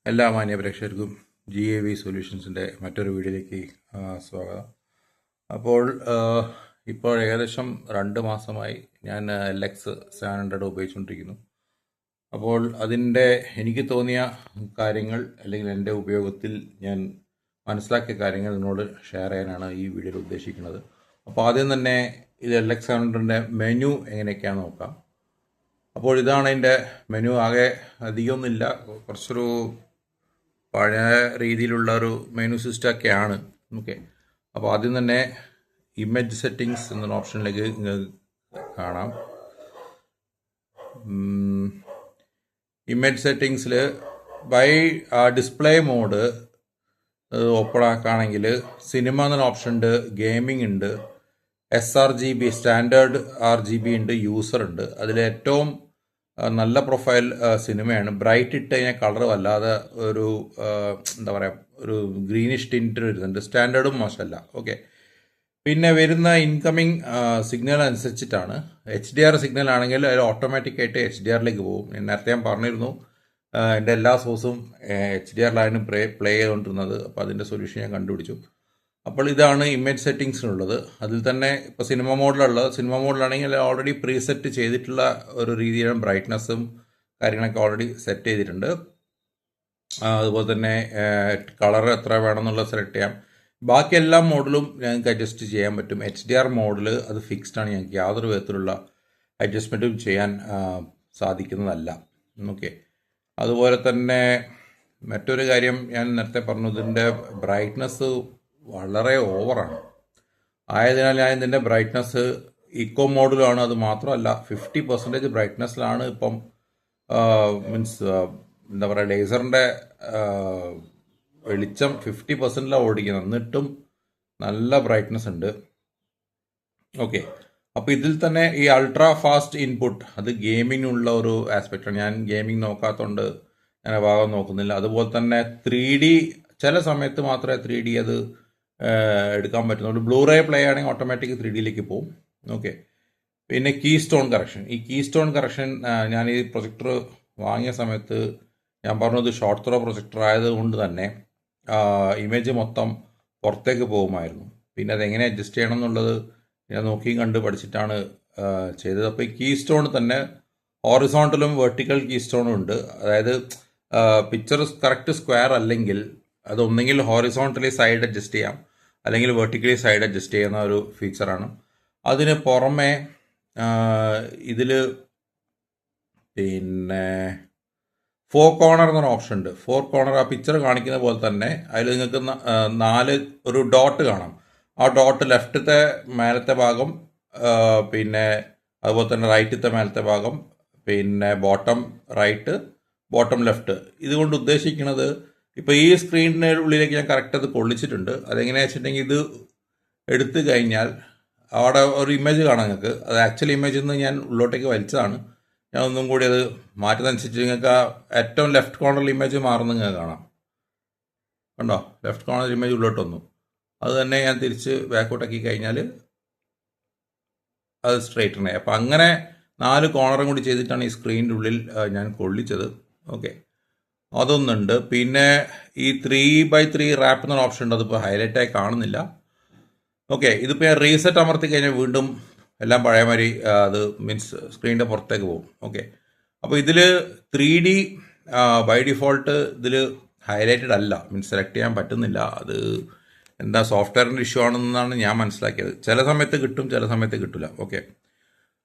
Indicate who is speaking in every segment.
Speaker 1: എല്ലാ മാന്യ പ്രേക്ഷകർക്കും GAV സൊല്യൂഷൻസിൻ്റെ മറ്റൊരു വീഡിയോയിലേക്ക് സ്വാഗതം. അപ്പോൾ ഇപ്പോൾ ഏകദേശം 2 മാസമായി ഞാൻ LX 700 ഉപയോഗിച്ചുകൊണ്ടിരിക്കുന്നു. അപ്പോൾ അതിൻ്റെ എനിക്ക് തോന്നിയ കാര്യങ്ങൾ അല്ലെങ്കിൽ എൻ്റെ ഉപയോഗത്തിൽ ഞാൻ മനസ്സിലാക്കിയ കാര്യങ്ങൾ നിങ്ങളോട് ഷെയർ ചെയ്യാനാണ് ഈ വീഡിയോയിൽ ഉദ്ദേശിക്കുന്നത്. അപ്പോൾ ആദ്യം തന്നെ ഇത് LX 700ൻ്റെ മെനു എങ്ങനെയൊക്കെയാണെന്ന് നോക്കാം. അപ്പോൾ ഇതാണ് അതിൻ്റെ മെനു. ആകെ അധികമൊന്നുമില്ല, കുറച്ചൊരു പഴയ രീതിയിലുള്ള ഒരു മെനു സിസ്റ്റമൊക്കെയാണ്. ഓക്കെ, അപ്പോൾ ആദ്യം തന്നെ ഇമേജ് സെറ്റിങ്സ് എന്നൊരു ഓപ്ഷനിലേക്ക് കാണാം. ഇമേജ് സെറ്റിങ്സിൽ ബൈ ഡിസ്പ്ലേ മോഡ് ഓപ്പൺ ആക്കുകയാണെങ്കിൽ സിനിമ എന്നൊരു ഓപ്ഷൻ ഉണ്ട്, ഗെയിമിംഗ് ഉണ്ട്, sRGB സ്റ്റാൻഡേർഡ് RGB ഉണ്ട്, യൂസർ ഉണ്ട്. അതിൽ ഏറ്റവും നല്ല പ്രൊഫൈൽ സിനിമയാണ്. ബ്രൈറ്റ് ഇട്ട് കഴിഞ്ഞാൽ കളർ വല്ലാതെ ഒരു എന്താ പറയുക, ഒരു ഗ്രീനിഷ് ടിൻറ്റ് വരുന്നുണ്ട്. സ്റ്റാൻഡേർഡും മോശമല്ല. ഓക്കെ, പിന്നെ വരുന്ന ഇൻകമിങ് സിഗ്നൽ അനുസരിച്ചിട്ടാണ്. HDR സിഗ്നൽ ആണെങ്കിൽ അത് ഓട്ടോമാറ്റിക്കായിട്ട് HDRലേക്ക് പോകും. നേരത്തെ ഞാൻ പറഞ്ഞിരുന്നു എൻ്റെ എല്ലാ സോഴ്സും HDRലാണ് പ്ലേ ചെയ്തുകൊണ്ടിരുന്നത്. അപ്പോൾ അതിൻ്റെ സൊല്യൂഷൻ ഞാൻ കണ്ടുപിടിച്ചു. അപ്പോൾ ഇതാണ് ഇമേജ് സെറ്റിങ്സിനുള്ളത്. അതിൽ തന്നെ ഇപ്പോൾ സിനിമ മോഡിലാണെങ്കിൽ ഓൾറെഡി പ്രീസെറ്റ് ചെയ്തിട്ടുള്ള ഒരു രീതിയിലാണ് ബ്രൈറ്റ്നസ്സും കാര്യങ്ങളൊക്കെ ഓൾറെഡി സെറ്റ് ചെയ്തിട്ടുണ്ട്. അതുപോലെ തന്നെ കളർ എത്ര വേണമെന്നുള്ളത് സെലക്ട് ചെയ്യാം. ബാക്കി എല്ലാ മോഡിലും ഞങ്ങൾക്ക് അഡ്ജസ്റ്റ് ചെയ്യാൻ പറ്റും. HDR മോഡിൽ അത് ഫിക്സ്ഡ് ആണ്, ഞങ്ങൾക്ക് യാതൊരു വിധത്തിലുള്ള അഡ്ജസ്റ്റ്മെൻറ്റും ചെയ്യാൻ സാധിക്കുന്നതല്ല. ഓക്കെ, അതുപോലെ തന്നെ മറ്റൊരു കാര്യം ഞാൻ നേരത്തെ പറഞ്ഞു, ഇതിൻ്റെ ബ്രൈറ്റ്നസ് വളരെ ഓവറാണ്. ആയതിനാൽ ഞാൻ ഇതിൻ്റെ ബ്രൈറ്റ്നസ് ഇക്കോ മോഡിലാണ്. അത് മാത്രമല്ല 50% ബ്രൈറ്റ്നസ്സിലാണ് ഇപ്പം മീൻസ് എന്താ പറയുക, ലേസറിൻ്റെ വെളിച്ചം 50%ലാണ് ഓടിക്കുന്നത്, എന്നിട്ടും നല്ല ബ്രൈറ്റ്നസ് ഉണ്ട്. ഓക്കെ, അപ്പോൾ ഇതിൽ തന്നെ ഈ അൾട്രാ ഫാസ്റ്റ് ഇൻപുട്ട് അത് ഗെയിമിങ്ങിനുള്ള ഒരു ആസ്പെക്റ്റാണ്. ഞാൻ ഗെയിമിംഗ് നോക്കാത്തതുകൊണ്ട് ഞാൻ ആ ഭാഗം നോക്കുന്നില്ല. അതുപോലെ തന്നെ 3D ചില സമയത്ത് മാത്രമേ 3D അത് എടുക്കാൻ പറ്റുന്നുള്ളൂ. ബ്ലൂറേ പ്ലേ ആണെങ്കിൽ ഓട്ടോമാറ്റിക് 3Dയിലേക്ക് പോകും. ഓക്കെ, പിന്നെ കീ സ്റ്റോൺ കറക്ഷൻ. ഈ കീ സ്റ്റോൺ കറക്ഷൻ ഞാൻ ഈ പ്രൊജക്ടർ വാങ്ങിയ സമയത്ത് ഞാൻ പറഞ്ഞത് ഷോർട്ട് ത്രോ പ്രൊജക്ടർ ആയതുകൊണ്ട് തന്നെ ഇമേജ് മൊത്തം പുറത്തേക്ക് പോകുമായിരുന്നു. പിന്നെ അതെങ്ങനെ അഡ്ജസ്റ്റ് ചെയ്യണം എന്നുള്ളത് ഞാൻ നോക്കിയും കണ്ട് പഠിച്ചിട്ടാണ് ചെയ്തത്. അപ്പോൾ ഈ കീ സ്റ്റോൺ തന്നെ ഹോറിസോണ്ടലും വെർട്ടിക്കൽ കീ സ്റ്റോണും ഉണ്ട്. അതായത് പിക്ചർ കറക്റ്റ് സ്ക്വയർ അല്ലെങ്കിൽ അതൊന്നെങ്കിൽ ഹോറിസോണ്ടലി സൈഡ് അഡ്ജസ്റ്റ് ചെയ്യാം, അല്ലെങ്കിൽ വെർട്ടിക്കലി സൈഡ് അഡ്ജസ്റ്റ് ചെയ്യുന്ന ഒരു ഫീച്ചറാണ്. അതിന് പുറമെ ഇതിൽ പിന്നെ 4 കോർണർ എന്നൊരു ഓപ്ഷൻ ഉണ്ട്. 4 കോർണർ ആ പിക്ചർ കാണിക്കുന്ന പോലെ തന്നെ അതിൽ നിങ്ങൾക്ക് 4 ഒരു ഡോട്ട് കാണാം. ആ ഡോട്ട് ലെഫ്റ്റത്തെ മേലത്തെ ഭാഗം, പിന്നെ അതുപോലെ തന്നെ റൈറ്റത്തെ മേലത്തെ ഭാഗം, പിന്നെ ബോട്ടം റൈറ്റ്, ബോട്ടം ലെഫ്റ്റ്. ഇതുകൊണ്ട് ഉദ്ദേശിക്കുന്നത് ഇപ്പോൾ ഈ സ്ക്രീനിൻ്റെ ഉള്ളിലേക്ക് ഞാൻ കറക്റ്റ് അത് കൊള്ളിച്ചിട്ടുണ്ട്. അതെങ്ങനെയാണെന്ന് വെച്ചിട്ടുണ്ടെങ്കിൽ ഇത് എടുത്തു കഴിഞ്ഞാൽ അവിടെ ഒരു ഇമേജ് കാണാം നിങ്ങൾക്ക്. അത് ആക്ച്വൽ ഇമേജിൽ നിന്ന് ഞാൻ ഉള്ളോട്ടേക്ക് വലിച്ചതാണ്. ഞാൻ ഒന്നും കൂടി അത് മാറ്റുന്നതനുസരിച്ച് നിങ്ങൾക്ക് ആ ഏറ്റവും ലെഫ്റ്റ് കോർണറിൽ ഇമേജ് മാറുന്ന നിങ്ങൾക്ക് കാണാം. കണ്ടോ, ലെഫ്റ്റ് കോർണറിൽ ഇമേജ് ഉള്ളോട്ട് വന്നു. അത് തന്നെ ഞാൻ തിരിച്ച് ബാക്കോട്ടാക്കി കഴിഞ്ഞാൽ അത് സ്ട്രൈറ്റൻ ആയി. അപ്പോൾ അങ്ങനെ 4 കോർണറും കൂടി ചെയ്തിട്ടാണ് ഈ സ്ക്രീനിൻ്റെ ഉള്ളിൽ ഞാൻ കൊള്ളിച്ചത്. ഓക്കെ, അതൊന്നുണ്ട്. പിന്നെ ഈ 3x3 റാപ്പ് എന്നൊരു ഓപ്ഷൻ ഉണ്ട്. അതിപ്പോൾ ഹൈലൈറ്റായി കാണുന്നില്ല. ഓക്കെ, ഇതിപ്പോൾ ഞാൻ റീസെറ്റ് അമർത്തി കഴിഞ്ഞാൽ വീണ്ടും എല്ലാം പഴയമാതിരി അത് മീൻസ് സ്ക്രീനിൻ്റെ പുറത്തേക്ക് പോകും. ഓക്കെ, അപ്പോൾ ഇതിൽ 3D ബൈ ഡിഫോൾട്ട് ഇതിൽ ഹൈലൈറ്റഡ് അല്ല, മീൻസ് സെലക്ട് ചെയ്യാൻ പറ്റുന്നില്ല. അത് എന്താ സോഫ്റ്റ്വെയറിൻ്റെ ഇഷ്യൂ ആണെന്നാണ് ഞാൻ മനസ്സിലാക്കിയത്. ചില സമയത്ത് കിട്ടും, ചില സമയത്ത് കിട്ടില്ല. ഓക്കെ,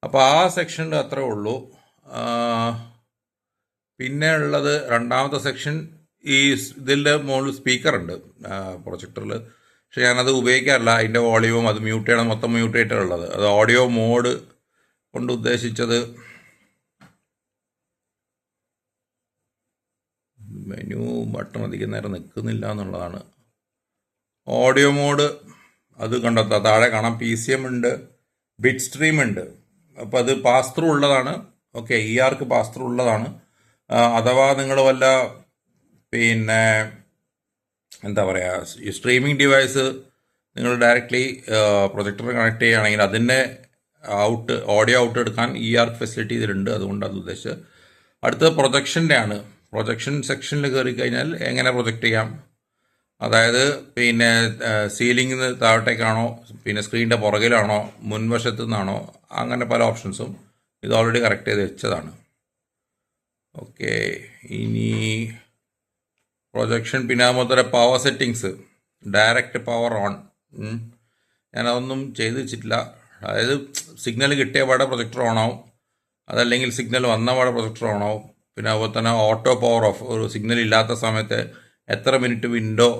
Speaker 1: അപ്പോൾ ആ സെക്ഷനിൽ അത്രേ ഉള്ളൂ. പിന്നെ ഉള്ളത് രണ്ടാമത്തെ സെക്ഷൻ, ഈ ഇതിൻ്റെ മുകളിൽ സ്പീക്കറുണ്ട് പ്രൊജക്ടറിൽ. പക്ഷെ ഞാനത് ഉപയോഗിക്കാറില്ല. അതിൻ്റെ വോളിയൂം അത് മ്യൂട്ട് ചെയ്യണം, മൊത്തം മ്യൂട്ട് ചെയ്തിട്ടുള്ളത്. അത് ഓഡിയോ മോഡ് കൊണ്ട് ഉദ്ദേശിച്ചത് മെനു ബട്ടൺ അധികം നേരം നിൽക്കുന്നില്ല എന്നുള്ളതാണ്. ഓഡിയോ മോഡ് അത് കണ്ടെത്താം, താഴെ കാണാം. PCM ഉണ്ട്, ബിറ്റ് സ്ട്രീം ഉണ്ട്. അപ്പോൾ അത് പാസ് ത്രൂ ഉള്ളതാണ്. ഓക്കെ, ERക്ക് പാസ് ത്രൂ ഉള്ളതാണ്. അഥവാ നിങ്ങൾ വല്ല പിന്നെ എന്താ പറയുക, ഈ സ്ട്രീമിംഗ് ഡിവൈസ് നിങ്ങൾ ഡയറക്റ്റ്ലി പ്രൊജക്ടർ കണക്ട് ചെയ്യുകയാണെങ്കിൽ അതിൻ്റെ ഓഡിയോ ഔട്ട് എടുക്കാൻ ER ഫെസിലിറ്റി ഇതിലുണ്ട്. അതുകൊണ്ട് അത് ഉദ്ദേശിച്ചത്. അടുത്തത് പ്രൊജക്ഷൻ്റെ ആണ്. പ്രൊജക്ഷൻ സെക്ഷനിൽ കയറി കഴിഞ്ഞാൽ എങ്ങനെ പ്രൊജക്റ്റ് ചെയ്യാം, അതായത് പിന്നെ സീലിംഗിൽ നിന്ന് താഴോട്ടേക്കാണോ, പിന്നെ സ്ക്രീനിൻ്റെ പുറകിലാണോ, മുൻവശത്തു നിന്നാണോ, അങ്ങനെ പല ഓപ്ഷൻസും ഇത് ഓൾറെഡി കറക്റ്റ് ചെയ്ത് വെച്ചതാണ്. ഓക്കെ, ഇനി പ്രൊജക്ഷൻ, പിന്നെ അതുപോലെ തന്നെ power settings, direct power on, ഞാനതൊന്നും ചെയ്ത് വെച്ചിട്ടില്ല. അതായത് സിഗ്നൽ കിട്ടിയ പാടെ പ്രൊജക്ടർ ഓണാവും, അതല്ലെങ്കിൽ സിഗ്നൽ വന്ന പാടെ പ്രൊജക്ടർ ഓണാവും. പിന്നെ അതുപോലെ തന്നെ ഓട്ടോ പവർ ഓഫ്, ഒരു സിഗ്നൽ ഇല്ലാത്ത സമയത്ത് എത്ര മിനിറ്റ് വിൻഡോ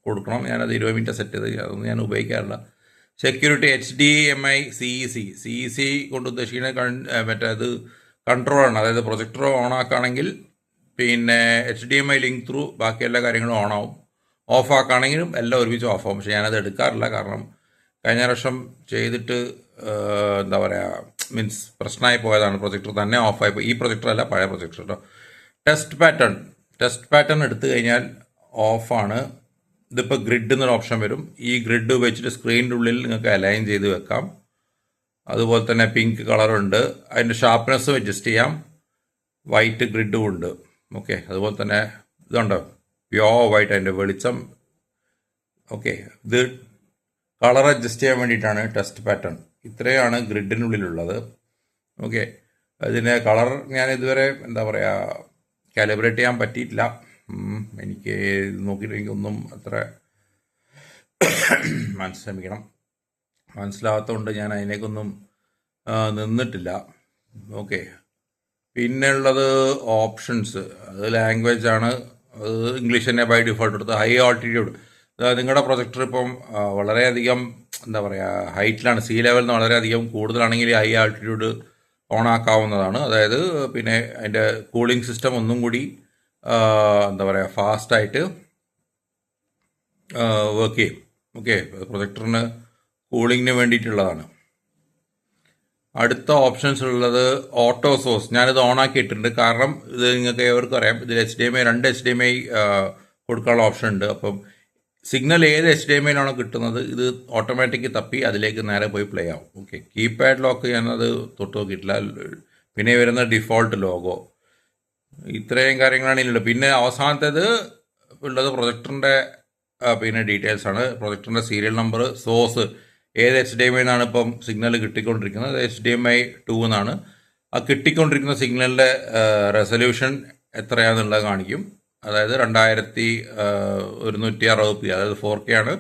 Speaker 1: കൊടുക്കണം, ഞാനത് 20 മിനിറ്റ് സെറ്റ് ചെയ്ത്, അതൊന്നും ഞാൻ ഉപയോഗിക്കാറില്ല. സെക്യൂരിറ്റി HDMI CEC കൊണ്ട് ഉദ്ദേശിക്കുന്ന മറ്റേത് കൺട്രോളാണ്. അതായത് പ്രൊജക്ടർ ഓൺ ആക്കുകയാണെങ്കിൽ പിന്നെ HDMI ലിങ്ക് ത്രൂ ബാക്കി എല്ലാ കാര്യങ്ങളും ഓണാവും, ഓഫ് ആക്കുകയാണെങ്കിലും എല്ലാം ഒരുമിച്ച് ഓഫ് ആവും. പക്ഷേ ഞാനത് എടുക്കാറില്ല, കാരണം കഴിഞ്ഞ വർഷം ചെയ്തിട്ട് എന്താ പറയുക, മീൻസ് പ്രശ്നമായി പോയതാണ്. പ്രൊജക്ടർ തന്നെ ഓഫായിപ്പോയി. ഈ പ്രൊജക്ടർ അല്ല, പഴയ പ്രൊജക്ടർ കേട്ടോ. ടെസ്റ്റ് പാറ്റേൺ എടുത്തു കഴിഞ്ഞാൽ ഓഫാണ്. ഇതിപ്പോൾ ഗ്രിഡ് എന്നൊരു ഓപ്ഷൻ വരും. ഈ ഗ്രിഡ് ഉപയോഗിച്ചിട്ട് സ്ക്രീനിൻ്റെ ഉള്ളിൽ നിങ്ങൾക്ക് അലൈൻ ചെയ്ത് വെക്കാം. അതുപോലെ തന്നെ പിങ്ക് കളറുണ്ട്, അതിൻ്റെ ഷാർപ്നെസ്സും അഡ്ജസ്റ്റ് ചെയ്യാം. വൈറ്റ് ഗ്രിഡും ഉണ്ട്. ഓക്കെ, അതുപോലെ തന്നെ ഇതുണ്ടോ, പ്യോർ വൈറ്റ്, അതിൻ്റെ വെളിച്ചം. ഓക്കെ, ഇത് കളർ അഡ്ജസ്റ്റ് ചെയ്യാൻ വേണ്ടിയിട്ടാണ് ടെസ്റ്റ് പാറ്റേൺ. ഇത്രയാണ് ഗ്രിഡിനുള്ളിലുള്ളത്. ഓക്കെ, അതിൻ്റെ കളർ ഞാൻ ഇതുവരെ എന്താ പറയുക കാലിബ്രേറ്റ് ചെയ്യാൻ പറ്റിയിട്ടില്ല. എനിക്ക് നോക്കിയിട്ട് എനിക്കൊന്നും അത്ര മനസ്സിലാകാത്തതുകൊണ്ട് ഞാൻ അതിലേക്കൊന്നും നിന്നിട്ടില്ല. ഓക്കെ, പിന്നെ ഉള്ളത് ഓപ്ഷൻസ്, അത് ലാംഗ്വേജ് ആണ്. അത് ഇംഗ്ലീഷ് തന്നെ ബൈ ഡിഫോൾട്ട് എടുത്ത്. ഹൈ ആൾട്ടിറ്റ്യൂഡ്, നിങ്ങളുടെ പ്രൊജക്ടർ ഇപ്പം വളരെയധികം എന്താ പറയുക ഹൈറ്റിലാണ്, സീ ലെവലിൽ നിന്ന് വളരെയധികം കൂടുതലാണെങ്കിൽ ഹൈ ആൾട്ടിറ്റ്യൂഡ് ഓൺ ആക്കാവുന്നതാണ്. അതായത് പിന്നെ അതിൻ്റെ കൂളിംഗ് സിസ്റ്റം ഒന്നും കൂടി എന്താ പറയുക ഫാസ്റ്റായിട്ട് വർക്ക് ചെയ്യും. ഓക്കെ, പ്രൊജക്ടറിന് കൂളിങ്ങിന് വേണ്ടിയിട്ടുള്ളതാണ്. അടുത്ത ഓപ്ഷൻസ് ഉള്ളത് ഓട്ടോ സോഴ്സ്. ഞാനിത് ഓൺ ആക്കിയിട്ടുണ്ട്, കാരണം ഇത് നിങ്ങൾക്ക് ഏവർക്കും അറിയാം, ഇതിൽ രണ്ട് HDMI കൊടുക്കാനുള്ള ഓപ്ഷൻ ഉണ്ട്. അപ്പം സിഗ്നൽ ഏത് HDMI ആണോ കിട്ടുന്നത്, ഇത് ഓട്ടോമാറ്റിക് തപ്പി അതിലേക്ക് നേരെ പോയി പ്ലേ ആവും. ഓക്കെ, കീപാഡ് ലോക്ക് ഞാനത് തൊട്ട് നോക്കിയിട്ടില്ല. പിന്നെ വരുന്ന ഡിഫോൾട്ട് ലോഗോ, ഇത്രയും കാര്യങ്ങളാണ് ഇതിലുള്ളത്. പിന്നെ അവസാനത്തേത് ഉള്ളത് പ്രൊജക്ടറിൻ്റെ പിന്നെ ഡീറ്റെയിൽസ് ആണ്. പ്രൊജക്ടറിൻ്റെ സീരിയൽ നമ്പർ, സോഴ്സ് ഏത് HDMI എന്നാണ് ഇപ്പം സിഗ്നൽ കിട്ടിക്കൊണ്ടിരിക്കുന്നത്, HDMI 2 എന്നാണ്. ആ കിട്ടിക്കൊണ്ടിരിക്കുന്ന സിഗ്നലിൻ്റെ റെസൊല്യൂഷൻ എത്രയാണെന്നുള്ളത് കാണിക്കും. അതായത് 2160p, അതായത് 4K ആണ്.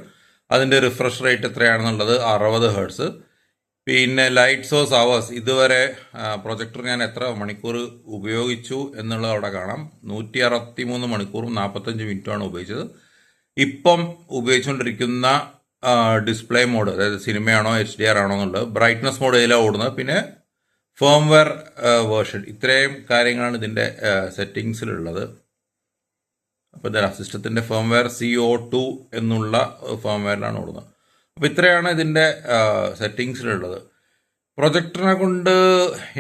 Speaker 1: അതിൻ്റെ റിഫ്രഷ് റേറ്റ് എത്രയാണെന്നുള്ളത് 60 Hz. പിന്നെ ലൈറ്റ് സോഴ്സ് അവേഴ്സ്, ഇതുവരെ പ്രൊജക്ടർ ഞാൻ എത്ര മണിക്കൂർ ഉപയോഗിച്ചു എന്നുള്ളത് അവിടെ കാണാം. 163 മണിക്കൂറും 45 മിനിറ്റുമാണ് ഉപയോഗിച്ചത്. ഇപ്പം ഉപയോഗിച്ചുകൊണ്ടിരിക്കുന്ന ഡിസ്പ്ലേ മോഡ്, അതായത് സിനിമയാണോ HDR ആണോ എന്നുള്ളത്, ബ്രൈറ്റ്നസ് മോഡ് ഇതിലാണ് ഓടുന്നത്, പിന്നെ ഫേംവെയർ വേർഷൻ, ഇത്രയും കാര്യങ്ങളാണ് ഇതിൻ്റെ സെറ്റിങ്സിലുള്ളത്. അപ്പോൾ ഇത് സിസ്റ്റത്തിൻ്റെ ഫേംവെയർ CO2 എന്നുള്ള ഫേംവെയറിലാണ് ഓടുന്നത്. അപ്പോൾ ഇത്രയാണ് ഇതിൻ്റെ സെറ്റിങ്സിലുള്ളത്. പ്രൊജക്ടറിനെ കൊണ്ട്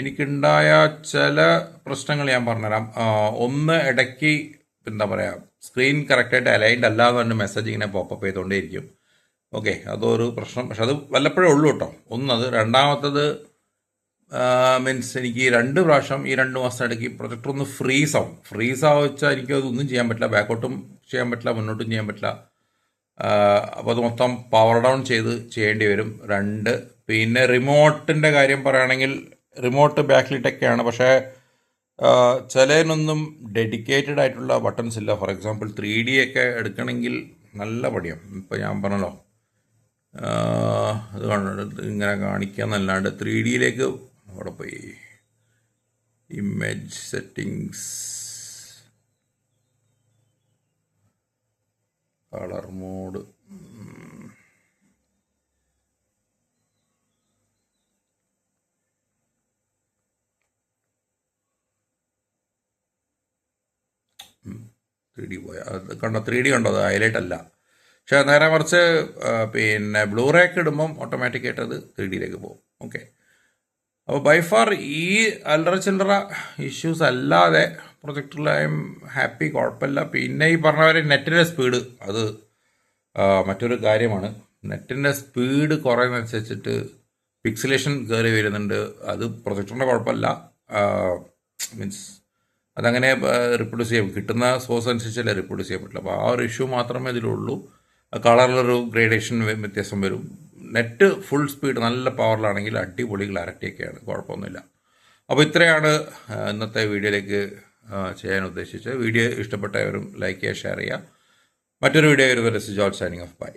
Speaker 1: എനിക്കുണ്ടായ ചില പ്രശ്നങ്ങൾ ഞാൻ പറഞ്ഞുതരാം. ഒന്ന്, ഇടയ്ക്ക് എന്താ പറയുക സ്ക്രീൻ കറക്റ്റായിട്ട് അലൈൻഡ് അല്ല എന്ന് പറഞ്ഞ് മെസ്സേജ് ഇങ്ങനെ പോപ്പപ്പ് ചെയ്തുകൊണ്ടേയിരിക്കും. ഓക്കെ, അതൊരു പ്രശ്നം. പക്ഷെ അത് വല്ലപ്പോഴേ ഉള്ളൂ കേട്ടോ. ഒന്നത്. രണ്ടാമത്തത് മീൻസ് എനിക്ക് 2 പ്രാവശ്യം ഈ 2 മാസത്തിനിടയ്ക്ക് പ്രൊജക്ടർ ഒന്ന് ഫ്രീസ് ആവുക എനിക്കതൊന്നും ചെയ്യാൻ പറ്റില്ല, ബാക്കോട്ടും ചെയ്യാൻ പറ്റില്ല, മുന്നോട്ടും ചെയ്യാൻ പറ്റില്ല. അപ്പോൾ അത് മൊത്തം പവർ ഡൗൺ ചെയ്യേണ്ടി വരും. 2, പിന്നെ റിമോട്ടിൻ്റെ കാര്യം പറയുകയാണെങ്കിൽ റിമോട്ട് ബാക്കിലിട്ടൊക്കെയാണ്, പക്ഷേ ചിലതിനൊന്നും ഡെഡിക്കേറ്റഡ് ആയിട്ടുള്ള ബട്ടൺസ് ഇല്ല. ഫോർ എക്സാമ്പിൾ 3D ഒക്കെ എടുക്കണമെങ്കിൽ നല്ല പണിയും. ഇപ്പോൾ ഞാൻ പറഞ്ഞല്ലോ, അത് ഇങ്ങനെ കാണിക്കാന്നല്ലാണ്ട് 3Dയിലേക്ക് അവിടെ പോയി ഇമേജ് സെറ്റിങ്സ്, കളർ മോഡ്, പോയ അത് കണ്ടോ, 3D കണ്ടോ, അത് ഹൈലൈറ്റ് അല്ല. പക്ഷേ നേരെ മറിച്ച് പിന്നെ ബ്ലൂറേക്ക് ഇടുമ്പം ഓട്ടോമാറ്റിക്കായിട്ട് അത് 3Dയിലേക്ക് പോകും. ഓക്കെ, അപ്പോൾ ബൈ ഫാർ ഈ അല്ലറ ചില്ലറ ഇഷ്യൂസ് അല്ലാതെ പ്രൊജക്ടറിൽ ഐ എം ഹാപ്പി, കുഴപ്പമില്ല. പിന്നെ ഈ പറഞ്ഞ പോലെ നെറ്റിൻ്റെ സ്പീഡ്, അത് മറ്റൊരു കാര്യമാണ്. നെറ്റിൻ്റെ സ്പീഡ് കുറയുന്നതനുസരിച്ചിട്ട് പിക്സലേഷൻ കയറി വരുന്നുണ്ട്. അത് പ്രൊജക്ടറിൻ്റെ കുഴപ്പമില്ല, മീൻസ് അതങ്ങനെ റിപ്രൊഡ്യൂസ് ചെയ്യാൻ കിട്ടുന്ന സോഴ്സ് അനുസരിച്ചല്ലേ റിപ്രൊഡ്യൂസ് ചെയ്യാൻ പറ്റില്ല. അപ്പോൾ ആ ഒരു ഇഷ്യൂ മാത്രമേ ഇതിലുള്ളൂ. കളറിലൊരു ഗ്രേഡേഷൻ വ്യത്യാസം വരും. നെറ്റ് ഫുൾ സ്പീഡ് നല്ല പവറിലാണെങ്കിൽ അടിപൊളി ക്ലാരിറ്റിയൊക്കെയാണ്, കുഴപ്പമൊന്നുമില്ല. അപ്പോൾ ഇത്രയാണ് ഇന്നത്തെ വീഡിയോയിലേക്ക് ചെയ്യാൻ ഉദ്ദേശിച്ചത്. വീഡിയോ ഇഷ്ടപ്പെട്ടവരും ലൈക്ക് ചെയ്യുക, ഷെയർ ചെയ്യുക. മറ്റൊരു വീഡിയോ വരുന്നത് ജോർജ് സൈനിങ് ഓഫ്. ബൈ.